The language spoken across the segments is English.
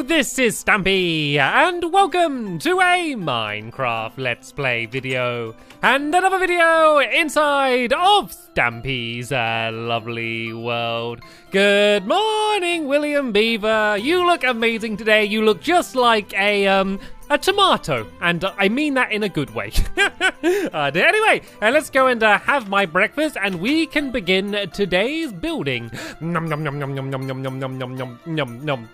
this is Stampy, and welcome to a Minecraft Let's Play video, and another video inside of Stampy's lovely world. Good morning, William Beaver. You look amazing today. You look just like a tomato, and I mean that in a good way. Anyway, let's go and have my breakfast, and we can begin today's building. Nom nom nom nom nom nom nom nom nom nom nom nom.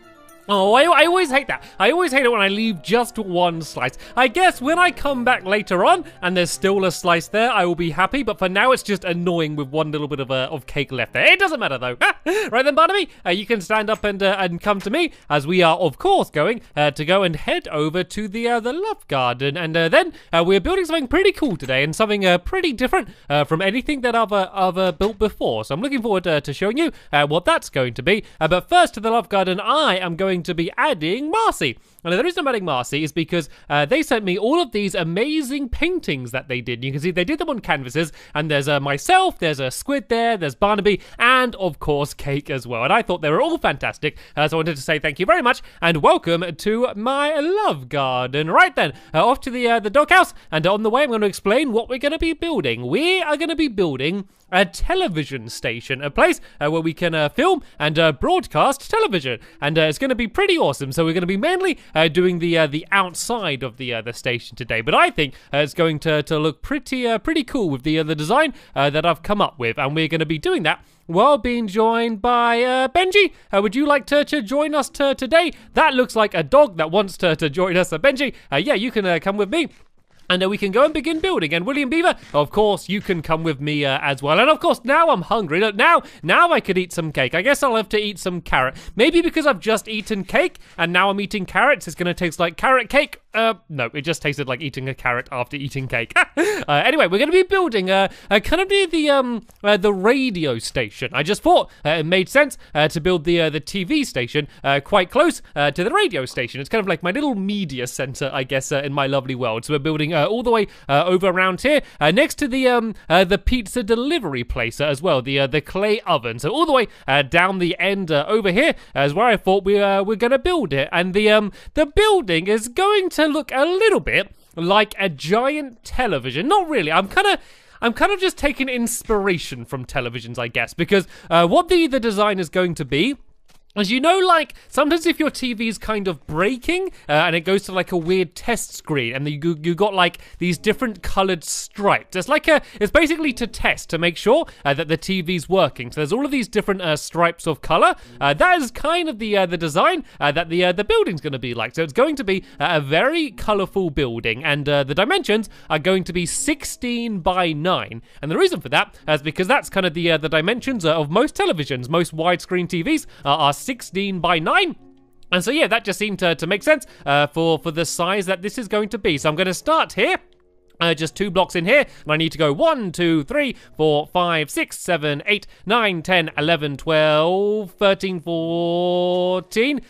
Oh, I always hate that. I always hate it when I leave just one slice. I guess when I come back later on and there's still a slice there, I will be happy. But for now, it's just annoying with one little bit of cake left there. It doesn't matter though. Right then, Barnaby, you can stand up and come to me, as we are, of course, going to go and head over to the love garden. And then we're building something pretty cool today, and something pretty different from anything that I've built before. So I'm looking forward to showing you what that's going to be. But first, to the love garden, I am going to be adding Marcy. And the reason I'm adding Marcy is because they sent me all of these amazing paintings that they did. You can see they did them on canvases, and there's myself, there's a squid there, there's Barnaby, and of course Cake as well. And I thought they were all fantastic, so I wanted to say thank you very much and welcome to my love garden. Right then, off to the doghouse, and on the way I'm going to explain what we're going to be building. We are going to be building a television station, a place where we can film and broadcast television, and it's going to be pretty awesome. So we're going to be mainly doing the outside of the station today, but I think it's going to look pretty cool with the design that I've come up with, and we're going to be doing that while being joined by Benji. Would you like to join us today? That looks like a dog that wants to join us. Benji, yeah, you can come with me. And we can go and begin building. And William Beaver, of course, you can come with me as well. And of course, now I'm hungry. Look, now I could eat some cake. I guess I'll have to eat some carrot. Maybe because I've just eaten cake and now I'm eating carrots, it's going to taste like carrot cake. No, it just tasted like eating a carrot after eating cake. Anyway, we're going to be building kind of near the radio station. I just thought it made sense to build the TV station quite close to the radio station. It's kind of like my little media center, I guess, in my lovely world. So we're building all the way over around here, next to the pizza delivery place as well, the clay oven. So all the way down the end over here is where I thought we're going to build it. And the building is going to look a little bit like a giant television. Not really. I'm kind of just taking inspiration from televisions, I guess, because what the design is going to be, as you know, like, sometimes if your TV's kind of breaking and it goes to like a weird test screen, and you got like these different colored stripes. It's basically to test, to make sure that the TV's working. So there's all of these different stripes of color. That is kind of the design that the building's going to be like. So it's going to be a very colorful building, and the dimensions are going to be 16 by 9. And the reason for that is because that's kind of the dimensions of most televisions. Most widescreen TVs are 16 by 9. And so yeah, that just seemed to make sense for the size that this is going to be. So I'm going to start here. Just 2 blocks in here, and I need to go 1, 2, 3, 4, 5, 6, 7, 8, 9, 10, 11, 12, 13, 14,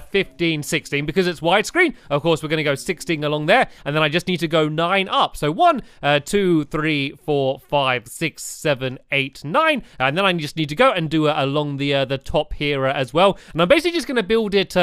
15, 16. Because it's widescreen, of course, we're going to go 16 along there, and then I just need to go 9 up. So 1, 2, 3, 4, 5, 6, 7, 8, 9, and then I just need to go and do it along the top here as well. And I'm basically just going to build it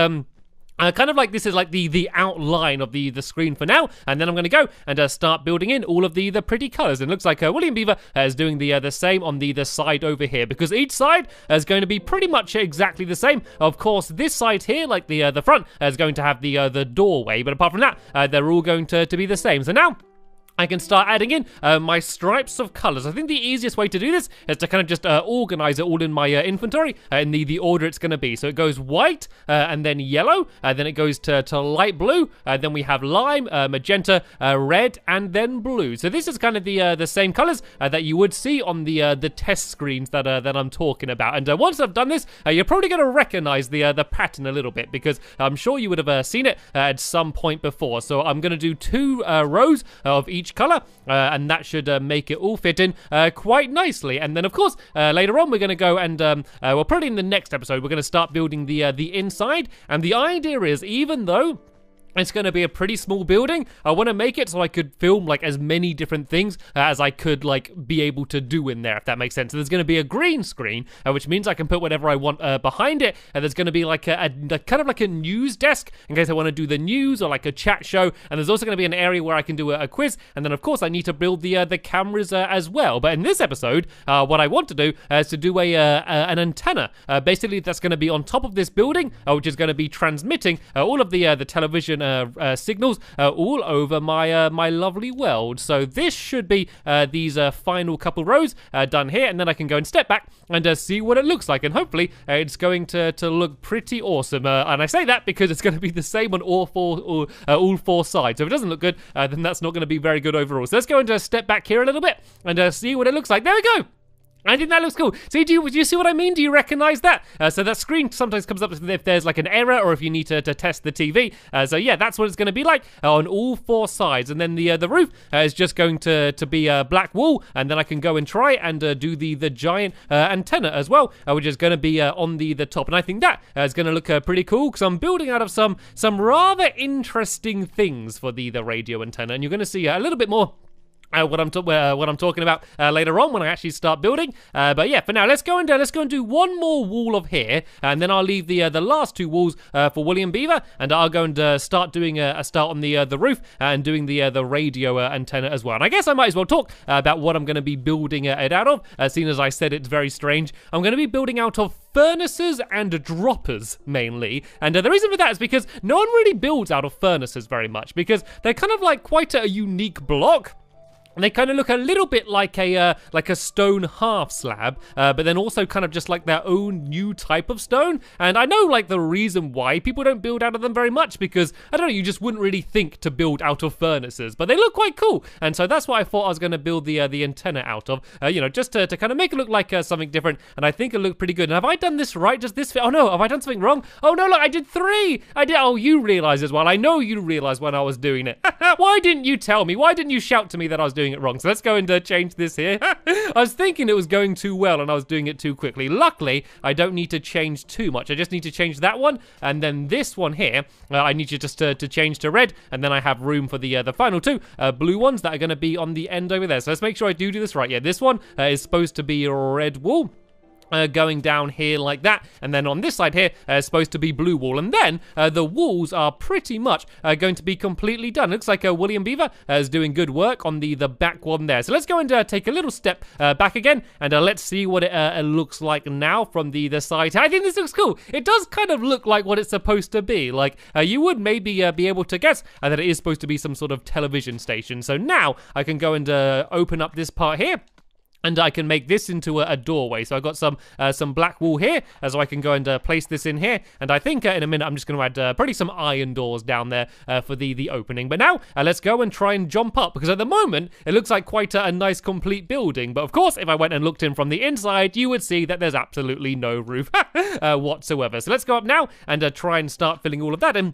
kind of like this is like the outline of the screen for now, and then I'm going to go and start building in all of the pretty colors. And it looks like William Beaver is doing the same on the side over here, because each side is going to be pretty much exactly the same. Of course, this side here, like the front, is going to have the doorway, but apart from that, they're all going to be the same. So now I can start adding in my stripes of colors. I think the easiest way to do this is to kind of just organize it all in my inventory in the order it's going to be. So it goes white, and then yellow, then it goes to light blue, then we have lime, magenta, red, and then blue. So this is kind of the same colors that you would see on the test screens that I'm talking about. And once I've done this, you're probably going to recognize the pattern a little bit, because I'm sure you would have seen it at some point before. So I'm going to do 2 rows of each color, and that should make it all fit in quite nicely. And then of course later on we're going to go and well, probably in the next episode we're going to start building the inside. And the idea is, even though It's going to be a pretty small building. I want to make it so I could film like as many different things as I could like be able to do in there, if that makes sense. So there's going to be a green screen, which means I can put whatever I want behind it. And there's going to be like a kind of like a news desk in case I want to do the news or like a chat show. And there's also going to be an area where I can do a quiz. And then of course I need to build the cameras as well. But in this episode, what I want to do is to do an antenna. Basically, that's going to be on top of this building, which is going to be transmitting all of the television signals all over my lovely world. So this should be these final couple rows done here, and then I can go and step back and see what it looks like, and hopefully it's going to look pretty awesome. And I say that because it's going to be the same on all four sides. So if it doesn't look good, then that's not going to be very good overall. So let's go and step back here a little bit and see what it looks like. There we go. I think that looks cool. See, do you see what I mean? Do you recognize that? So that screen sometimes comes up if there's like an error or if you need to test the TV. So yeah, that's what it's going to be like on all four sides. And then the roof is just going to be a black wall, and then I can go and try and do the giant antenna as well, which is going to be on the top. And I think that is going to look pretty cool because I'm building out of some rather interesting things for the radio antenna, and you're going to see a little bit more what I'm talking about later on when I actually start building. But yeah, for now, let's go and do one more wall of here, and then I'll leave the last two walls for William Beaver, and I'll go and start doing a start on the roof and doing the radio antenna as well. And I guess I might as well talk about what I'm going to be building it out of, seeing as I said it's very strange. I'm going to be building out of furnaces and droppers mainly, and the reason for that is because no one really builds out of furnaces very much because they're kind of like quite a unique block. And they kind of look a little bit like a stone half slab, but then also kind of just like their own new type of stone. And I know like the reason why people don't build out of them very much because, I don't know, you just wouldn't really think to build out of furnaces, but they look quite cool. And so that's what I thought I was going to build the antenna out of, just to kind of make it look like something different. And I think it looked pretty good. And have I done this right? Does this fit? Oh no, have I done something wrong? Oh no, look, I did 3. Oh, you realized as well. I know you realized when I was doing it. Why didn't you tell me? Why didn't you shout to me that I was doing it wrong? So let's go and change this here. I was thinking it was going too well and I was doing it too quickly. Luckily, I don't need to change too much. I just need to change that one, and then this one here, I need you just to change to red, and then I have room for the final two blue ones that are going to be on the end over there. So let's make sure I do this right. Yeah, this one is supposed to be a red wall. Going down here like that, and then on this side here is supposed to be blue wall, and then the walls are pretty much going to be completely done. Looks like William Beaver is doing good work on the back one there. So let's go and take a little step back again, and let's see what it looks like now from the side. I think this looks cool. It does kind of look like what it's supposed to be. Like you would maybe be able to guess that it is supposed to be some sort of television station. So now I can go and open up this part here, and I can make this into a doorway. So I've got some black wool here, so I can go and place this in here. And I think in a minute I'm just going to add probably some iron doors down there for the opening. But now let's go and try and jump up, because at the moment it looks like quite a nice complete building. But of course, if I went and looked in from the inside, you would see that there's absolutely no roof whatsoever. So let's go up now and try and start filling all of that in.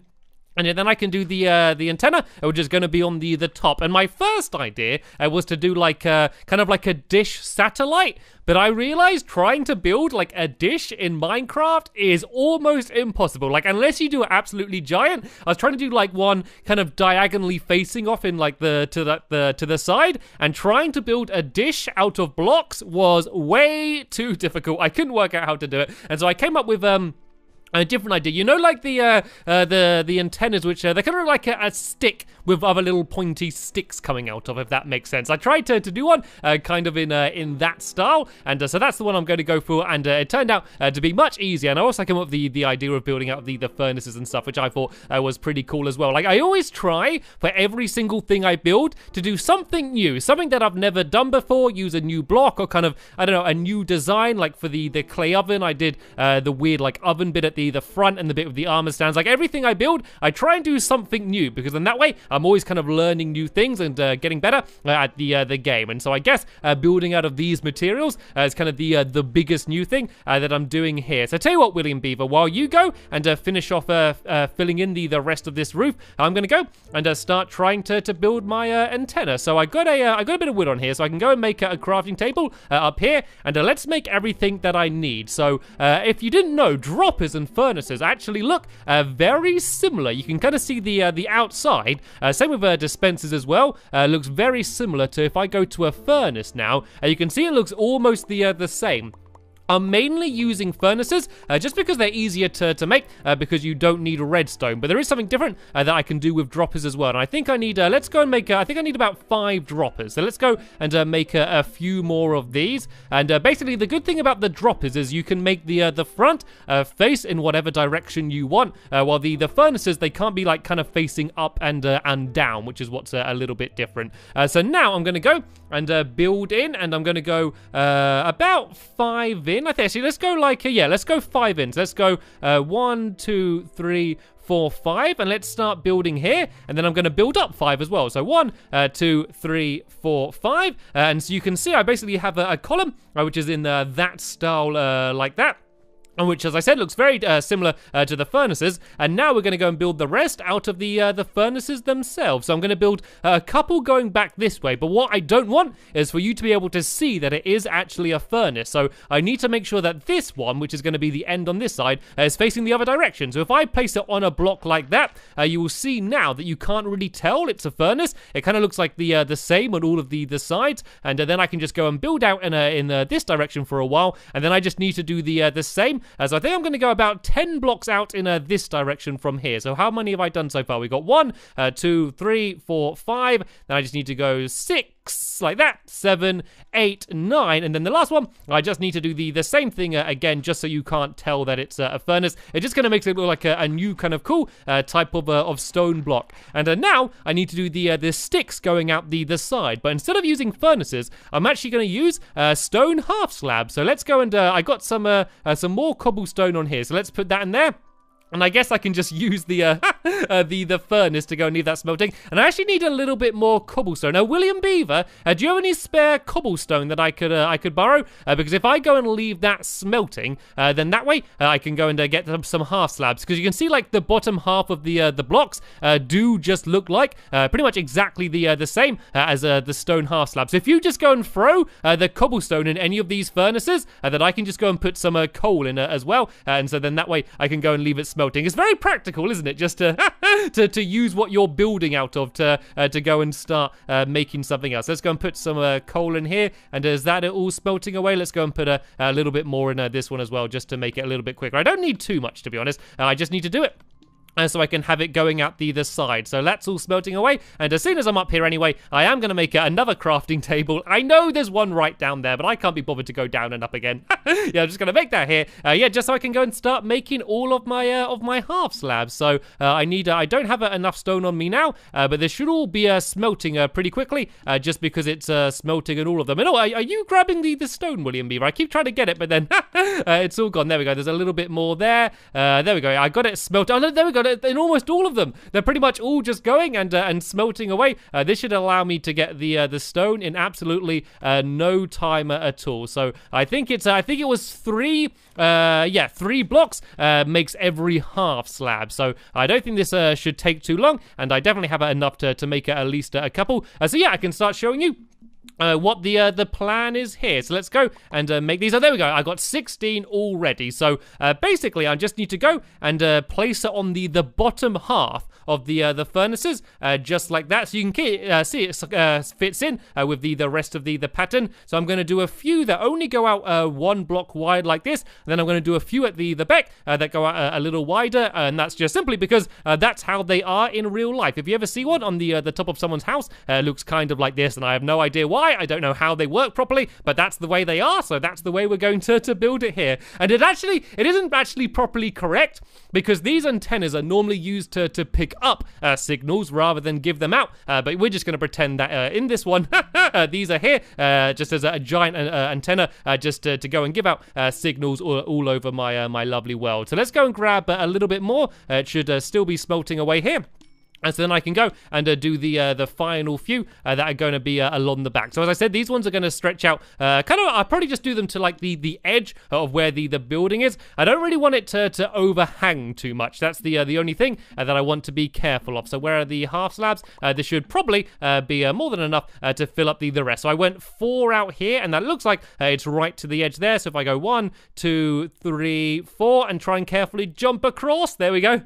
And then I can do the antenna, which is going to be on the top. And my first idea was to do like kind of like a dish satellite. But I realized trying to build like a dish in Minecraft is almost impossible. Like, unless you do it absolutely giant. I was trying to do like one kind of diagonally facing off in like to the side, and trying to build a dish out of blocks was way too difficult. I couldn't work out how to do it, and so I came up with a different idea. You know, like the antennas, which they're kind of like a stick with other little pointy sticks coming out of, if that makes sense. I tried to do one kind of in that style, and so that's the one I'm going to go for, and it turned out to be much easier. And I also came up with the idea of building out the furnaces and stuff, which I thought was pretty cool as well. Like, I always try for every single thing I build to do something new, something that I've never done before, use a new block or kind of, I don't know, a new design. Like for the clay oven, I did the weird like oven bit at the front and the bit with the armor stands. Like, everything I build, I try and do something new, because in that way I'm always kind of learning new things and getting better at the game. And so I guess building out of these materials is kind of the biggest new thing that I'm doing here. So tell you what, William Beaver, while you go and finish off filling in the rest of this roof, I'm gonna go and start trying to build my antenna. So I got a bit of wood on here, so I can go and make a crafting table up here, and let's make everything that I need. So if you didn't know, droppers and furnaces actually look very similar. You can kind of see the outside. Same with dispensers as well. Looks very similar to if I go to a furnace now. You can see it looks almost the same. I'm mainly using furnaces just because they're easier to make because you don't need redstone. But there is something different that I can do with droppers as well. And I think I need, let's go and make, I think I need about 5 droppers. So let's go and make a few more of these. And basically the good thing about the droppers is you can make the front face in whatever direction you want. While the furnaces, they can't be like kind of facing up and down, which is what's a little bit different. So now I'm going to go and build in, and I'm going to go about 5 in. I think actually let's go like yeah, let's go 5 in. So let's go 1, 2, 3, 4, 5, and let's start building here, and then I'm going to build up 5 as well. So 1, 2, 3, 4, 5, and so you can see I basically have a column which is in that style like that. Which, as I said, looks very similar to the furnaces. And now we're going to go and build the rest out of the furnaces themselves. So I'm going to build a couple going back this way. But what I don't want is for you to be able to see that it is actually a furnace. So I need to make sure that this one, which is going to be the end on this side, is facing the other direction. So if I place it on a block like that, you will see now that you can't really tell it's a furnace. It kind of looks like the same on all of the sides. And then I can just go and build out in this direction for a while. And then I just need to do the same. So I think I'm going to go about 10 blocks out in this direction from here. So how many have I done so far? We got 1, 2, 3, 4, 5. Then I just need to go 6, like that, 7, 8, 9. And then the last one, I just need to do the same thing again, just so you can't tell that it's a furnace. It just kind of makes it look like a new kind of cool type of stone block. And now I need to do the sticks going out the side. But instead of using furnaces, I'm actually going to use stone half slabs. So let's go and I got some more cobblestone on here. So let's put that in there. And I guess I can just use the furnace to go and leave that smelting. And I actually need a little bit more cobblestone. Now, William Beaver, do you have any spare cobblestone that I could borrow? Because if I go and leave that smelting, then that way I can go and get some half slabs. Because you can see like the bottom half of the blocks do just look like pretty much exactly the same as the stone half slab. So if you just go and throw the cobblestone in any of these furnaces, then I can just go and put some coal in as well. And so then that way I can go and leave it smelting. It's very practical, isn't it? Just to use what you're building out of to go and start making something else. Let's go and put some coal in here, and is that it all smelting away? Let's go and put a little bit more in this one as well, just to make it a little bit quicker. I don't need too much, to be honest. I just need to do it. So I can have it going out the side. So that's all smelting away. And as soon as I'm up here anyway, I am going to make another crafting table. I know there's one right down there, but I can't be bothered to go down and up again. Yeah, I'm just going to make that here. Yeah, just so I can go and start making all of my half slabs. So I don't have enough stone on me now, but this should all be smelting pretty quickly, just because it's smelting in all of them. And are you grabbing the stone, William Beaver? I keep trying to get it, but then it's all gone. There we go. There's a little bit more there. There we go. I got it smelted. Oh, no, there we go. In almost all of them, they're pretty much all just going and smelting away. This should allow me to get the stone in absolutely no time at all. So I think it was 3 blocks makes every half slab. So I don't think this should take too long, and I definitely have enough to make at least a couple. So yeah, I can start showing you what the plan is here. So let's go and make these. Oh, there we go. I got 16 already. So basically, I just need to go and place it on the bottom half of the furnaces, just like that. So you can see it fits in with the rest of the pattern. So I'm going to do a few that only go out 1 block wide like this. And then I'm going to do a few at the back that go out a little wider. And that's just simply because that's how they are in real life. If you ever see one on the top of someone's house, it looks kind of like this. And I have no idea why. I don't know how they work properly, but that's the way they are. So that's the way we're going to build it here. And it isn't actually properly correct, because these antennas are normally used to pick up signals rather than give them out. But we're just going to pretend that in this one, these are here just as a giant antenna, just to go and give out signals all over my lovely world. So let's go and grab a little bit more. It should still be smelting away here. And so then I can go and do the final few that are going to be along the back. So as I said, these ones are going to stretch out I'll probably just do them to like the edge of where the building is. I don't really want it to overhang too much. That's the only thing that I want to be careful of. So where are the half slabs? This should probably be more than enough to fill up the rest. So I went 4 out here, and that looks like it's right to the edge there. So if I go 1, 2, 3, 4, and try and carefully jump across, there we go,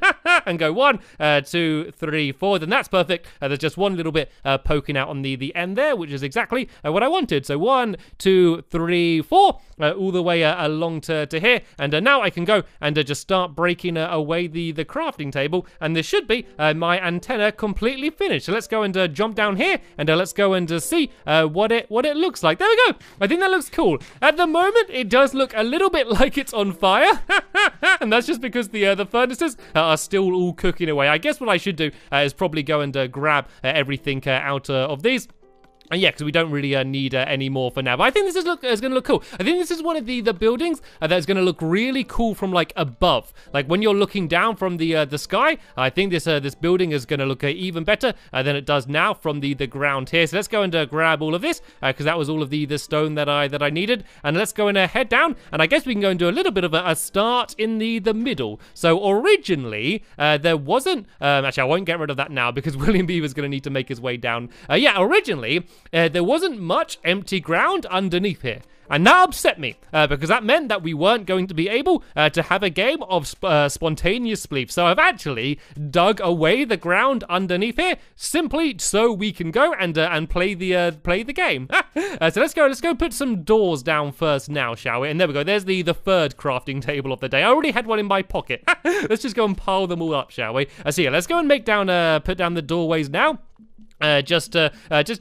and go 1, 2, 3, 4, then that's perfect. There's just one little bit poking out on the end there, which is exactly what I wanted. So 1, 2, 3, 4, all the way along to here, and now I can go and just start breaking away the crafting table, and this should be my antenna completely finished. So let's go and jump down here, and let's go and see what it looks like. There we go. I think that looks cool. At the moment, it does look a little bit like it's on fire, and that's just because the furnaces are still all cooking away. I guess what I should do is probably go and grab everything out of these. Yeah, because we don't really need any more for now. But I think this is going to look cool. I think this is one of the buildings that's going to look really cool from like above. Like when you're looking down from the sky, I think this building is going to look even better than it does now from the ground here. So let's go and grab all of this because that was all of the stone that I needed. And let's go and head down. And I guess we can go and do a little bit of a start in the middle. So originally there wasn't. Actually, I won't get rid of that now because William Beaver's going to need to make his way down. Yeah, originally. There wasn't much empty ground underneath here. And that upset me, because that meant that we weren't going to be able to have a game of spontaneous sleep. So I've actually dug away the ground underneath here, simply so we can go and play the game. So let's go put some doors down first now, shall we? And there we go. There's the third crafting table of the day. I already had one in my pocket. Let's just go and pile them all up, shall we? So yeah, let's go and put down the doorways now. Just to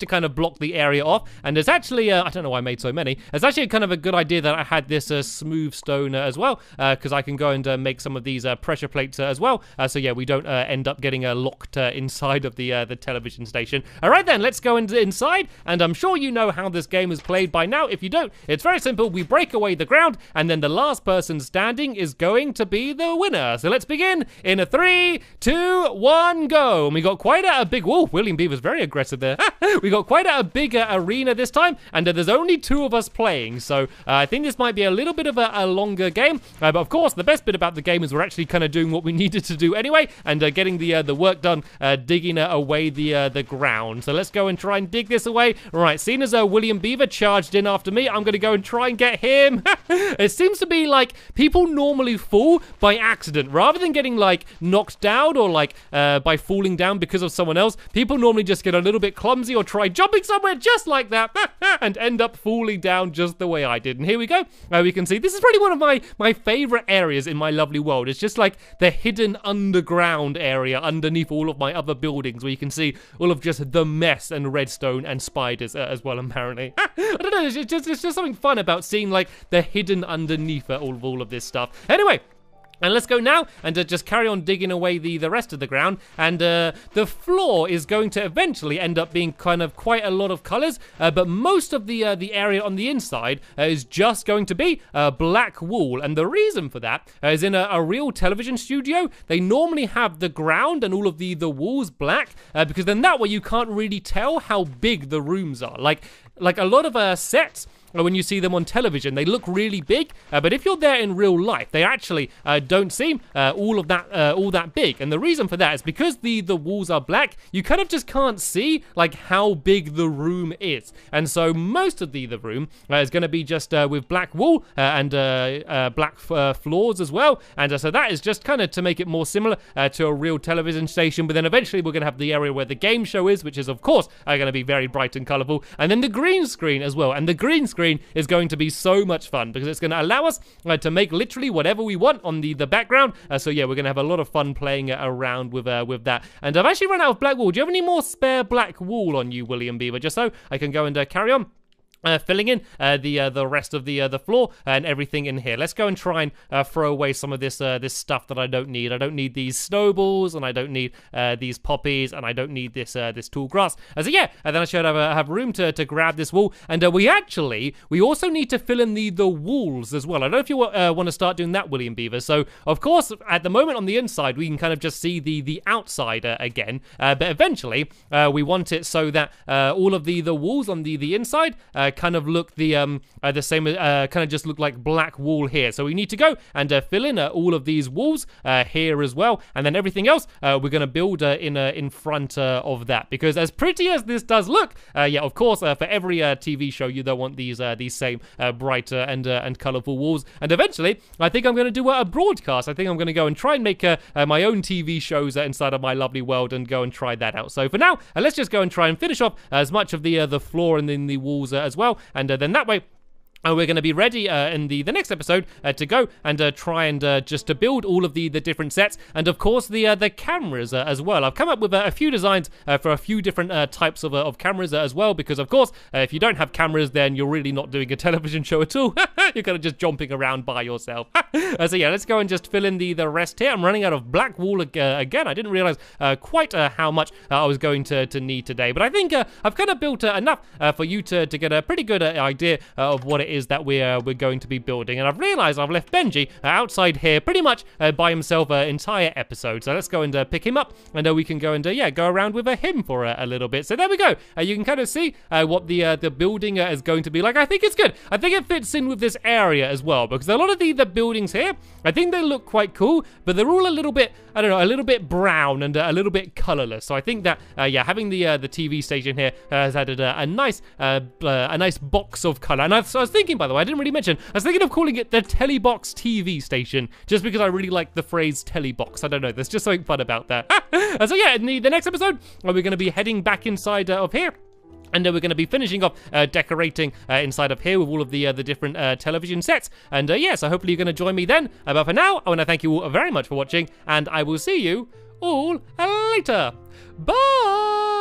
kind of block the area off. And there's actually, I don't know why I made so many. It's actually kind of a good idea that I had this smooth stone as well, because I can go and make some of these pressure plates as well. So yeah, we don't end up getting locked inside of the television station. All right then, let's go inside. And I'm sure you know how this game is played by now. If you don't, it's very simple. We break away the ground, and then the last person standing is going to be the winner. So let's begin in a 3, 2, 1, go. And we got quite a big wall. William Beaver's very aggressive there. We got quite a bigger arena this time, and there's only 2 of us playing, so I think this might be a little bit of a longer game, but of course the best bit about the game is we're actually kind of doing what we needed to do anyway, and getting the work done, digging away the ground. So let's go and try and dig this away. Right, seeing as William Beaver charged in after me, I'm gonna go and try and get him. It seems to be like people normally fall by accident rather than getting like knocked down or like by falling down because of someone else. People normally just get a little bit clumsy or try jumping somewhere just like that and end up falling down just the way I did. And here we go. We can see this is probably one of my favorite areas in my lovely world. It's just like the hidden underground area underneath all of my other buildings where you can see all of just the mess and redstone and spiders as well, apparently. I don't know, it's just something fun about seeing like the hidden underneath all of this stuff. Anyway, and let's go now and just carry on digging away the rest of the ground. And the floor is going to eventually end up being kind of quite a lot of colors, but most of the area on the inside is just going to be black wool. And the reason for that is in a real television studio, they normally have the ground and all of the walls black, because then that way you can't really tell how big the rooms are. Like a lot of sets, when you see them on television, they look really big, but if you're there in real life, they actually don't seem all that big. And the reason for that is because the walls are black, you kind of just can't see like how big the room is. And so most of the room is going to be just with black wool and black floors as well. And so that is just kind of to make it more similar to a real television station. But then eventually we're going to have the area where the game show is, which is of course going to be very bright and colorful. And then the green screen as well. And the green screen is going to be so much fun because it's going to allow us to make literally whatever we want on the background. So yeah, we're going to have a lot of fun playing around with that. And I've actually run out of black wool. Do you have any more spare black wool on you, William Beaver? Just so I can go and carry on filling in the rest of the floor and everything in here. Let's go and try and throw away some of this this stuff that I don't need. I don't need these snowballs, and I don't need these poppies, and I don't need this this tall grass. So yeah, and then I should have room to grab this wool. And we also need to fill in the walls as well. I don't know if you want to start doing that, William Beaver. So of course, at the moment on the inside, we can kind of just see the outside again. But eventually, we want it so that all of the walls on the inside kind of look the same, kind of just look like black wool here. So we need to go and fill in all of these walls here as well, and then everything else we're going to build in front of that. Because as pretty as this does look, yeah, of course, for every TV show, you don't want these same bright and colorful walls. And eventually, I think I'm going to do a broadcast. I think I'm going to go and try and make my own TV shows inside of my lovely world and go and try that out. So for now, let's just go and try and finish off as much of the floor and then the walls as well. And then that way, we're going to be ready in the next episode to go and try and just to build all of the different sets, and of course the cameras as well. I've come up with a few designs for a few different types of cameras as well, because of course if you don't have cameras, then you're really not doing a television show at all. You're kind of just jumping around by yourself. So yeah, let's go and just fill in the rest here. I'm running out of black wool again. I didn't realize quite how much I was going to need today, but I think I've kind of built enough for you to get a pretty good idea of what it is that we're going to be building. And I've realized I've left Benji outside here pretty much by himself entire episode. So let's go and pick him up, and we can go and yeah, go around with him for a little bit. So there we go. You can kind of see what the building is going to be like. I think it's good. I think it fits in with this area as well, because a lot of the buildings here, I think they look quite cool, but they're all a little bit, I don't know, a little bit brown and a little bit colorless. So I think that yeah, having the TV station here has added a nice box of color. And I was thinking, by the way, I didn't really mention, I was thinking of calling it the Telly Box TV station, just because I really like the phrase Telly Box. I don't know, there's just something fun about that. So yeah, in the next episode, we're going to be heading back inside of here. And we're going to be finishing off decorating inside of here with all of the different television sets. And yeah, so hopefully you're going to join me then. But for now, I want to thank you all very much for watching, and I will see you all later. Bye!